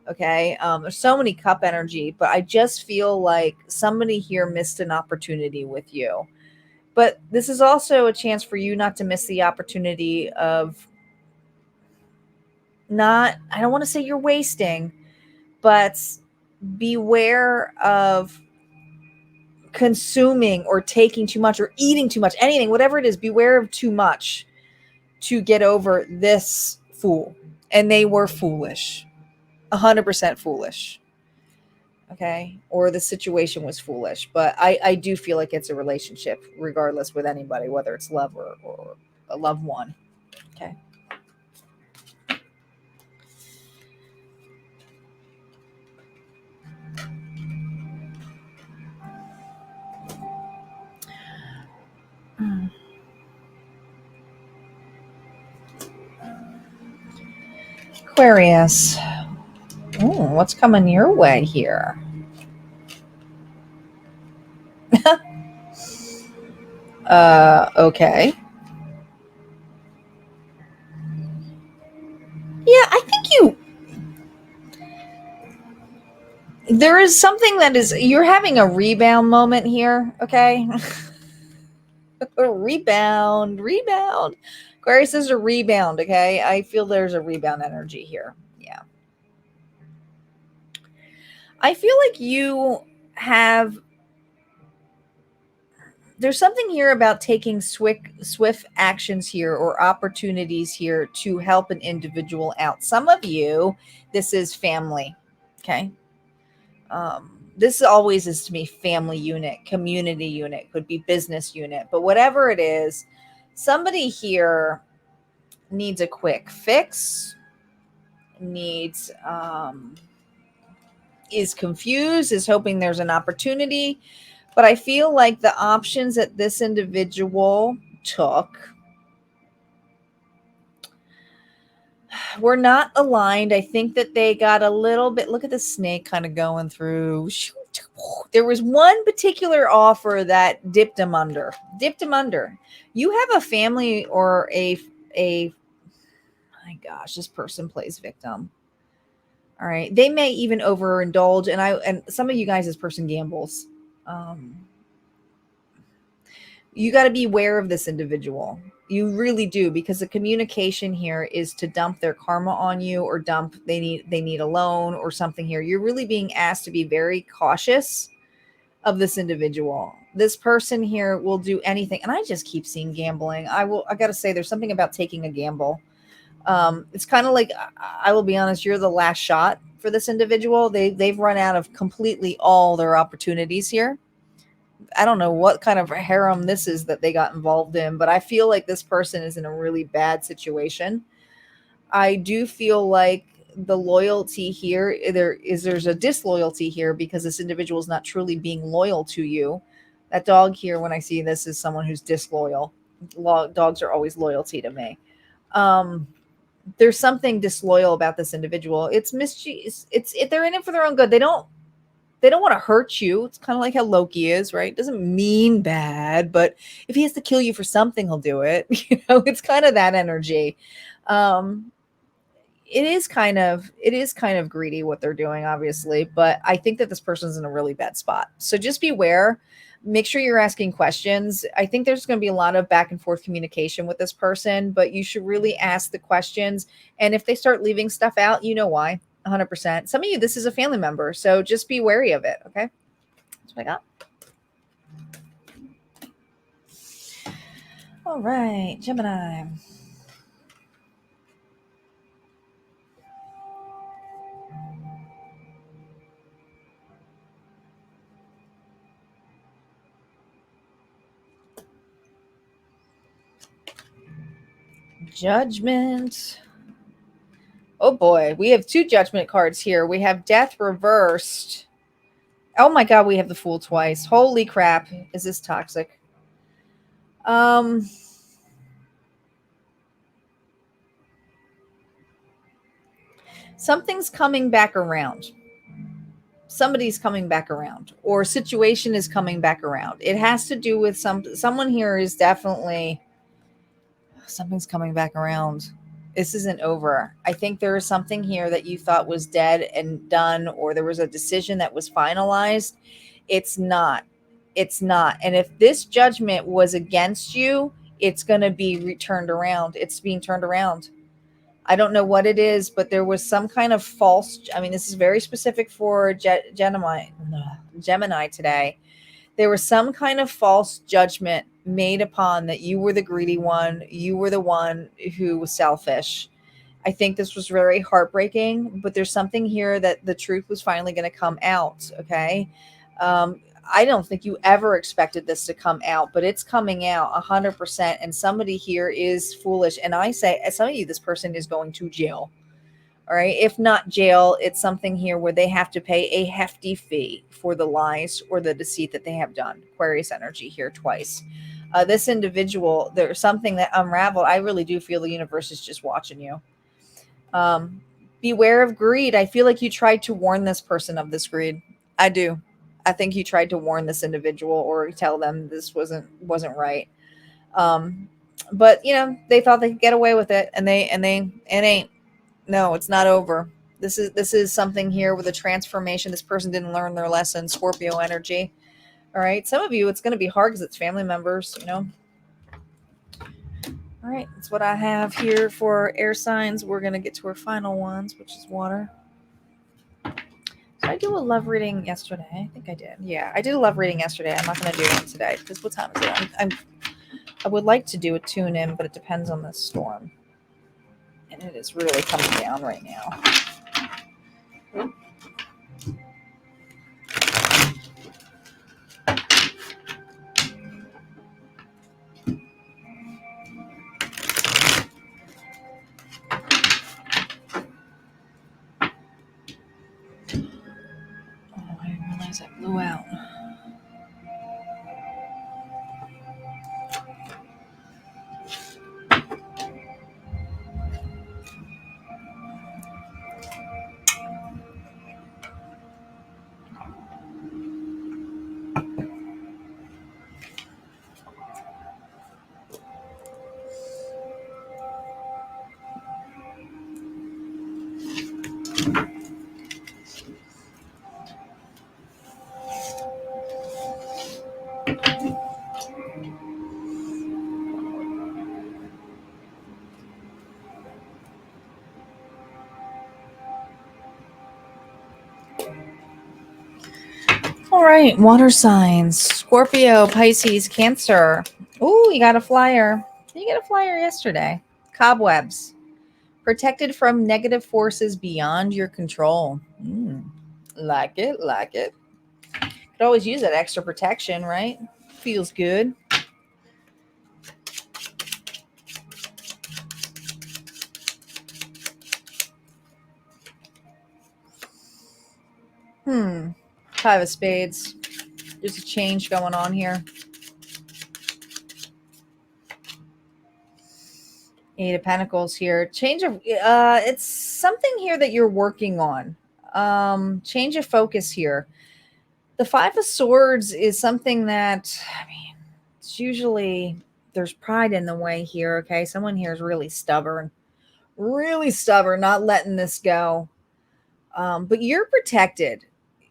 Okay. There's so many cup energy, but I just feel like somebody here missed an opportunity with you. But this is also a chance for you not to miss the opportunity of not, I don't want to say you're wasting, but beware of consuming or taking too much or eating too much, anything, whatever it is, beware of too much to get over this fool. And they were foolish. 100% foolish. Okay. Or the situation was foolish, but I do feel like it's a relationship regardless with anybody, whether it's love or a loved one. Okay. Aquarius. Ooh, what's coming your way here? Okay. Yeah, I think There is something that is, you're having a rebound moment here, okay? Rebound. Aquarius says a rebound, okay? I feel there's a rebound energy here. Yeah. I feel like you have, there's something here about taking swift actions here or opportunities here to help an individual out. Some of you, this is family, okay? This always is to me family unit, community unit, could be business unit, but whatever it is, somebody here needs a quick fix, needs is confused, is hoping there's an opportunity. But I feel like the options that this individual took were not aligned. I think that they got a little bit, look at the snake kind of going through. There was one particular offer that dipped him under. You have a family or a my gosh, this person plays victim. All right. They may even overindulge. And some of you guys, this person gambles. You got to be aware of this individual. You really do, because the communication here is to dump their karma on you, or dump they need a loan or something here. You're really being asked to be very cautious of this individual. This person here will do anything. And I just keep seeing gambling. I got to say, there's something about taking a gamble. It's kind of like, I will be honest, you're the last shot for this individual. They've run out of completely all their opportunities here. I don't know what kind of harem this is that they got involved in, but I feel like this person is in a really bad situation. I do feel like the loyalty here, there's a disloyalty here, because this individual is not truly being loyal to you. That dog here, when I see this, is someone who's disloyal. Dogs are always loyalty to me. There's something disloyal about this individual. It's mischievous. They're in it for their own good. They don't want to hurt you. It's kind of like how Loki is, right? Doesn't mean bad, but if he has to kill you for something, he'll do it. It's kind of that energy. Um, it is kind of greedy what they're doing, obviously, but I think that this person's in a really bad spot. So just beware. Make sure you're asking questions. I think there's going to be a lot of back and forth communication with this person, but you should really ask the questions. And if they start leaving stuff out, you know why. 100%. Some of you, this is a family member, so just be wary of it. Okay, that's what I got. All right, Gemini. Judgment. Oh boy, we have two judgment cards here. We have death reversed. Oh my god, we have the Fool twice. Holy crap, is this toxic? Something's coming back around. Somebody's coming back around, or situation is coming back around. It has to do with someone here is definitely, something's coming back around. This isn't over. I think there is something here that you thought was dead and done, or there was a decision that was finalized. It's not. It's not. And if this judgment was against you, it's going to be returned around. It's being turned around. I don't know what it is, but there was some kind of false. I mean, this is very specific for Gemini today. There was some kind of false judgment made upon that you were the greedy one. You were the one who was selfish. I think this was very heartbreaking, but there's something here that the truth was finally going to come out. Okay. I don't think you ever expected this to come out, but it's coming out 100%. And somebody here is foolish. And I say, as some of you, this person is going to jail. All right. If not jail, it's something here where they have to pay a hefty fee for the lies or the deceit that they have done. Aquarius energy here twice. This individual, there's something that unraveled. I really do feel the universe is just watching you. Beware of greed. I feel like you tried to warn this person of this greed. I do. I think you tried to warn this individual or tell them this wasn't right. But they thought they could get away with it, and it ain't. No, it's not over. This is something here with a transformation. This person didn't learn their lesson. Scorpio energy. All right. Some of you, it's going to be hard because it's family members, you know. All right. That's what I have here for air signs. We're going to get to our final ones, which is water. Did I do a love reading yesterday? I think I did. Yeah, I did a love reading yesterday. I'm not going to do one today because what time is it? I would like to do a tune in, but it depends on the storm. And it is really coming down right now. Oh, I didn't realize I blew out. All right, water signs. Scorpio, Pisces, Cancer. Ooh, you got a flyer. You got a flyer yesterday. Cobwebs. Protected from negative forces beyond your control. Like it, like it. Could always use that extra protection, right? Feels good. Five of Spades. There's a change going on here. Eight of Pentacles here. Change of it's something here that you're working on. Change of focus here. The Five of Swords is something that, I mean, it's usually there's pride in the way here. Okay, someone here is really stubborn, not letting this go. But you're protected.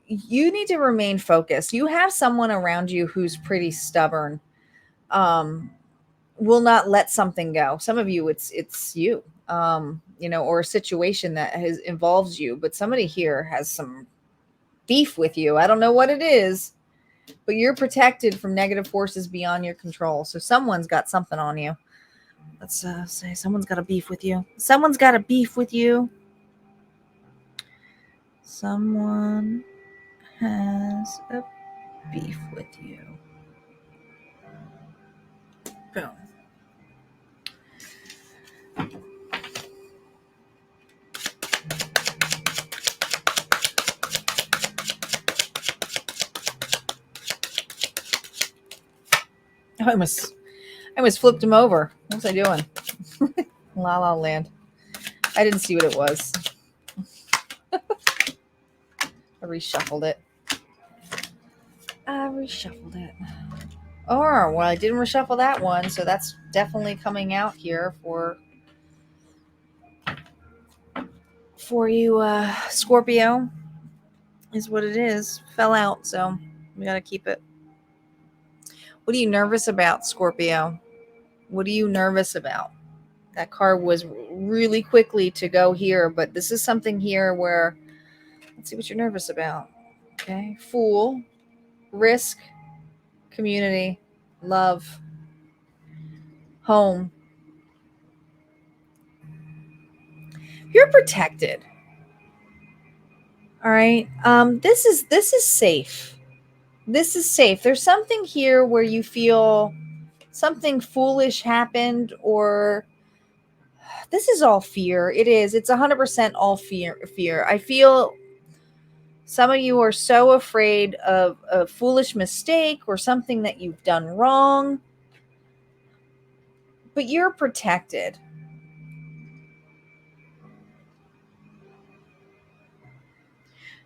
You need to remain focused. You have someone around you who's pretty stubborn. Will not let something go. Some of you, it's you, you know, or a situation that involves you. But somebody here has some beef with you. I don't know what it is, but you're protected from negative forces beyond your control. So someone's got something on you. Let's say someone's got a beef with you. Someone's got a beef with you. Someone has a beef with you. Boom. I almost flipped him over. What was I doing? La La Land. I didn't see what it was. I reshuffled it. Oh, well, I didn't reshuffle that one, so that's definitely coming out here for you, Scorpio, is what it is. Fell out, so we got to keep it. What are you nervous about, Scorpio? What are you nervous about? That card was really quickly to go here, but this is something here where, let's see what you're nervous about. Okay, Fool, risk, community, love, home. You're protected. All right. This is safe. This is safe. There's something here where you feel something foolish happened, or this is all fear. It is. It's 100% all fear. I feel some of you are so afraid of a foolish mistake or something that you've done wrong, but you're protected.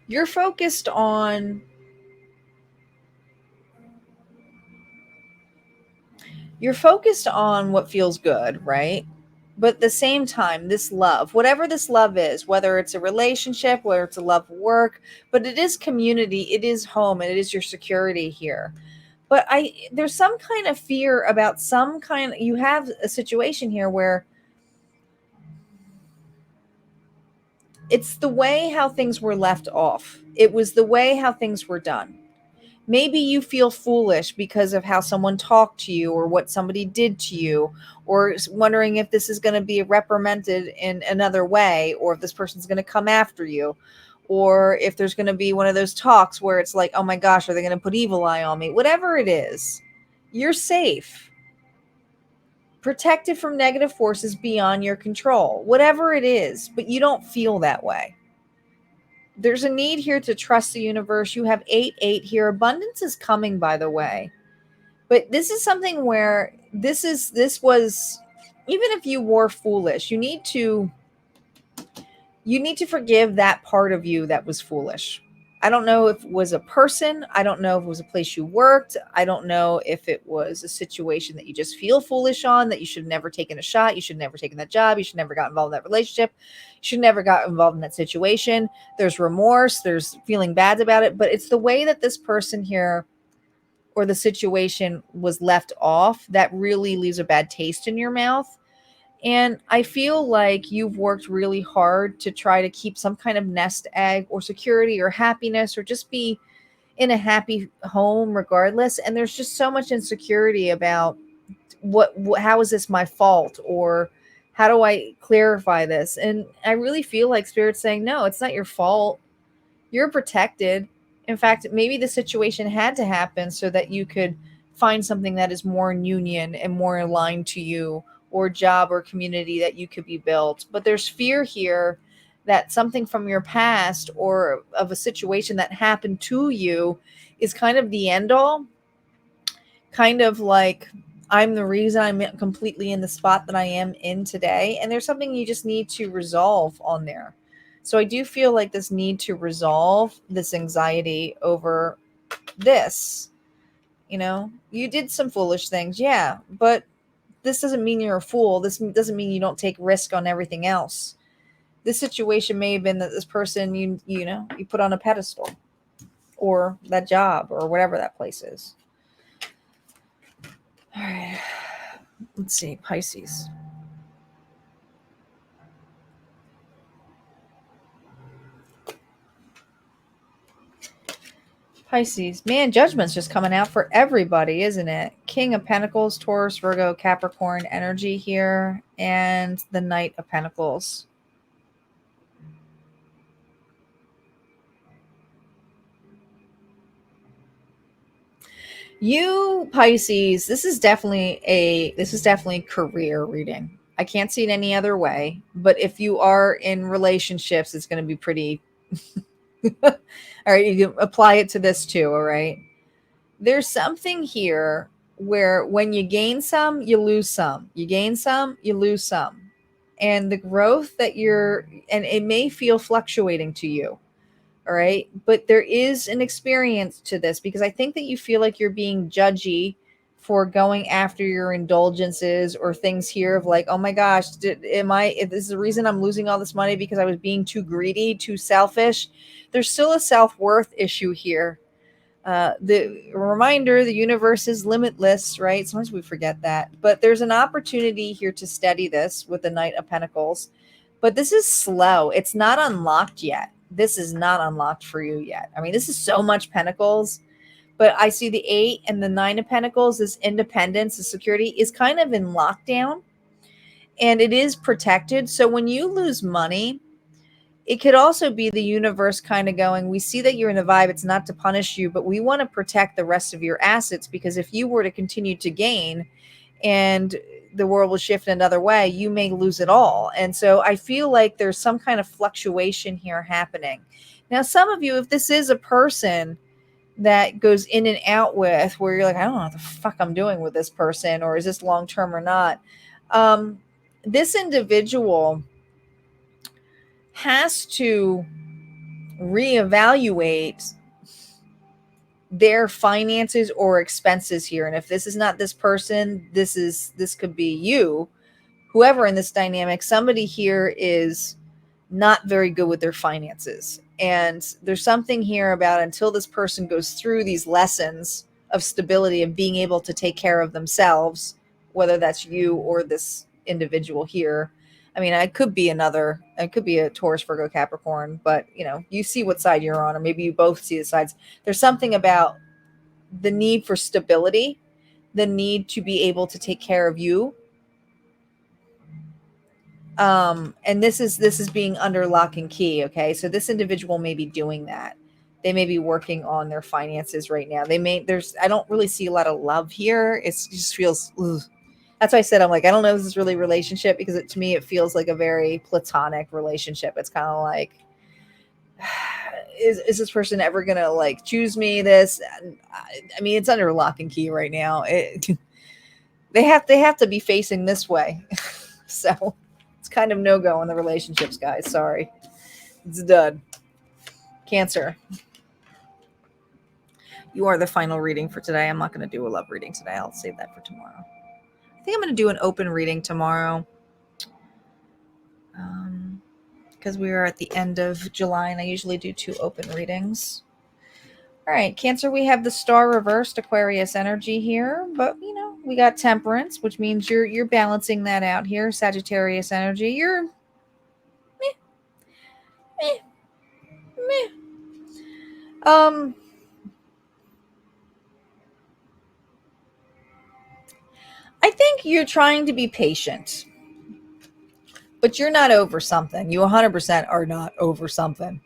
You're focused on what feels good, right? But at the same time, this love, whatever this love is, whether it's a relationship, whether it's a love of work, but it is community, it is home, and it is your security here. But there's some kind of fear about some kind, you have a situation here where it's the way how things were left off. It was the way how things were done. Maybe you feel foolish because of how someone talked to you or what somebody did to you, or wondering if this is going to be reprimanded in another way, or if this person's going to come after you, or if there's going to be one of those talks where it's like, oh my gosh, are they going to put evil eye on me? Whatever it is, you're safe, protected from negative forces beyond your control, whatever it is, but you don't feel that way. There's a need here to trust the universe. You have 8-8 here. Abundance is coming, by the way. But this is something where this was, even if you were foolish, you need to forgive that part of you that was foolish. I don't know if it was a person. I don't know if it was a place you worked. I don't know if it was a situation that you just feel foolish on, that you should have never taken a shot. You should have never taken that job. You should never got involved in that relationship. You should never got involved in that situation. There's remorse. There's feeling bad about it. But it's the way that this person here or the situation was left off that really leaves a bad taste in your mouth. And I feel like you've worked really hard to try to keep some kind of nest egg or security or happiness or just be in a happy home regardless. And there's just so much insecurity about how is this my fault, or how do I clarify this? And I really feel like Spirit's saying, no, it's not your fault. You're protected. In fact, maybe the situation had to happen so that you could find something that is more in union and more aligned to you, or job or community that you could be built. But there's fear here that something from your past or of a situation that happened to you is kind of the end all, kind of like, I'm the reason I'm completely in the spot that I am in today. And there's something you just need to resolve on there. So I do feel like this need to resolve this anxiety over this. You did some foolish things, yeah, but this doesn't mean you're a fool. This doesn't mean you don't take risk on everything else. This situation may have been that this person you put on a pedestal, or that job, or whatever that place is. All right. Let's see, Pisces. Pisces. Man, judgment's just coming out for everybody, isn't it? King of Pentacles, Taurus, Virgo, Capricorn energy here, and the Knight of Pentacles. You Pisces, this is definitely career reading. I can't see it any other way, but if you are in relationships, it's going to be pretty all right, you can apply it to this too, all right? There's something here where when you gain some, you lose some. You gain some, you lose some. And the growth that and it may feel fluctuating to you. All right. But there is an experience to this, because I think that you feel like you're being judgy for going after your indulgences or things here of like, oh my gosh, if this is the reason I'm losing all this money because I was being too greedy, too selfish. There's still a self-worth issue here. The reminder, the universe is limitless, right? Sometimes we forget that, but there's an opportunity here to steady this with the Knight of Pentacles, but this is slow. It's not unlocked yet. This is not unlocked for you yet. I mean, this is so much Pentacles, but I see the 8 and the 9 of Pentacles, this independence, the security is kind of in lockdown, and it is protected. So when you lose money, it could also be the universe kind of going, we see that you're in the vibe. It's not to punish you, but we want to protect the rest of your assets, because if you were to continue to gain and the world will shift another way, you may lose it all. And so I feel like there's some kind of fluctuation here happening. Now, some of you, if this is a person that goes in and out with, where you're like, I don't know what the fuck I'm doing with this person, or is this long-term or not? This individual has to reevaluate their finances or expenses here. And if this is not this person, this could be you whoever in this dynamic, somebody here is not very good with their finances. And there's something here about until this person goes through these lessons of stability and being able to take care of themselves, whether that's you or this individual here. I mean, it could be a Taurus, Virgo, Capricorn, but you see what side you're on, or maybe you both see the sides. There's something about the need for stability, the need to be able to take care of you. And this is being under lock and key. Okay. So this individual may be doing that. They may be working on their finances right now. I don't really see a lot of love here. It just feels, ugh. That's why I said, I'm like, I don't know if this is really a relationship, because to me, it feels like a very platonic relationship. It's kind of like, is this person ever going to like choose me? I mean, it's under lock and key right now. They have to be facing this way. So it's kind of no-go in the relationships, guys. Sorry. It's done. Cancer. You are the final reading for today. I'm not going to do a love reading today. I'll save that for tomorrow. I think I'm going to do an open reading tomorrow. Because we are at the end of July, and I usually do 2 open readings. All right, Cancer, we have the star reversed, Aquarius energy here, but we got Temperance, which means you're balancing that out here. Sagittarius energy, you're meh. I think you're trying to be patient, but you're not over something. You 100% are not over something.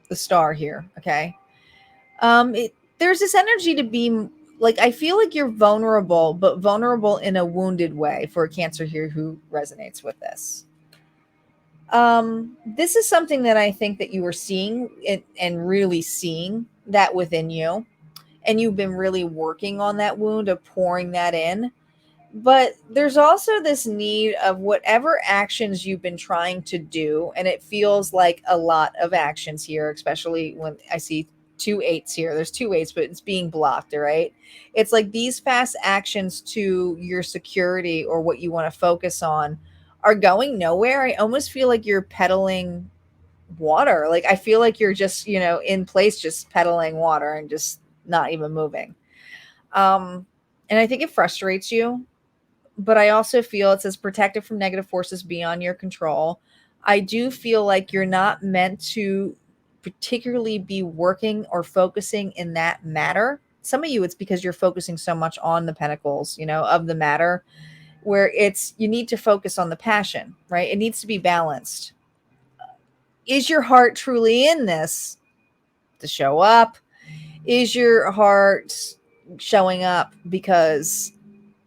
The star here, okay? There's this energy to be like, I feel like you're vulnerable, but vulnerable in a wounded way for a Cancer here who resonates with this. This is something that I think that you were seeing and really seeing that within you, and you've been really working on that wound of pouring that in. But there's also this need of whatever actions you've been trying to do, and it feels like a lot of actions here, especially when I see 2 8s here. There's 2 8s, but it's being blocked, all right? It's like these fast actions to your security or what you want to focus on are going nowhere. I almost feel like you're pedaling water. Like, I feel like you're just, in place, just pedaling water and just not even moving. And I think it frustrates you. But I also feel it says protected from negative forces beyond your control. I do feel like you're not meant to particularly be working or focusing in that matter. Some of you, it's because you're focusing so much on the pentacles, of the matter, where you need to focus on the passion, right? It needs to be balanced. Is your heart truly in this to show up? Is your heart showing up because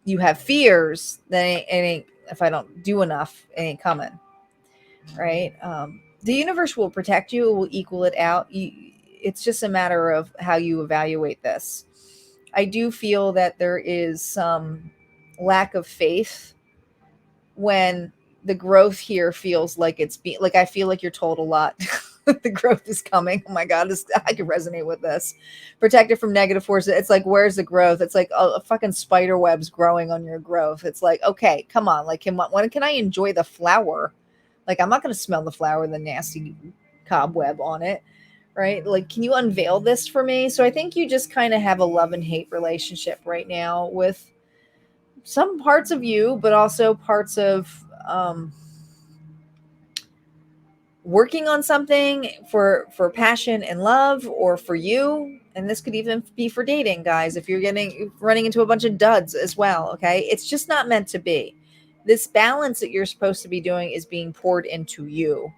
you have fears that it ain't, if I don't do enough, it ain't coming, right? The universe will protect you. It will equal it out. It's just a matter of how you evaluate this. I do feel that there is some lack of faith when the growth here feels like I feel like you're told a lot. The growth is coming. Oh my God, I can resonate with this. Protected from negative forces. It's like, where's the growth? It's like a fucking spider web's growing on your growth. It's like, okay, come on. Like, when can I enjoy the flower? Like, I'm not going to smell the flower, the nasty cobweb on it, right? Like, can you unveil this for me? So I think you just kind of have a love and hate relationship right now with some parts of you, but also parts of working on something for passion and love, or for you. And this could even be for dating, guys, if you're running into a bunch of duds as well. Okay, it's just not meant to be. This balance that you're supposed to be doing is being poured into you,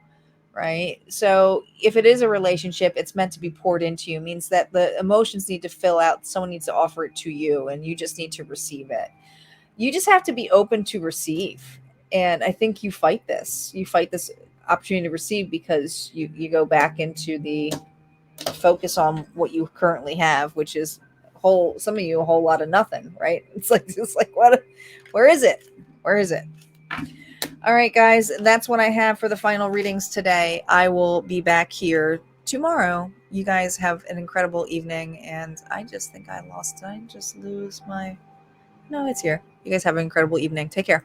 right? So if it is a relationship, it's meant to be poured into you. It means that the emotions need to fill out. Someone needs to offer it to you, and you just need to receive it. You just have to be open to receive. And I think you fight this opportunity to receive, because you go back into the focus on what you currently have, which is some of you a whole lot of nothing, right? It's like what, where is it? All right, guys, that's what I have for the final readings today. I will be back here tomorrow. You guys have an incredible evening, and I just think I just lose my, no, it's here. You guys have an incredible evening. Take care.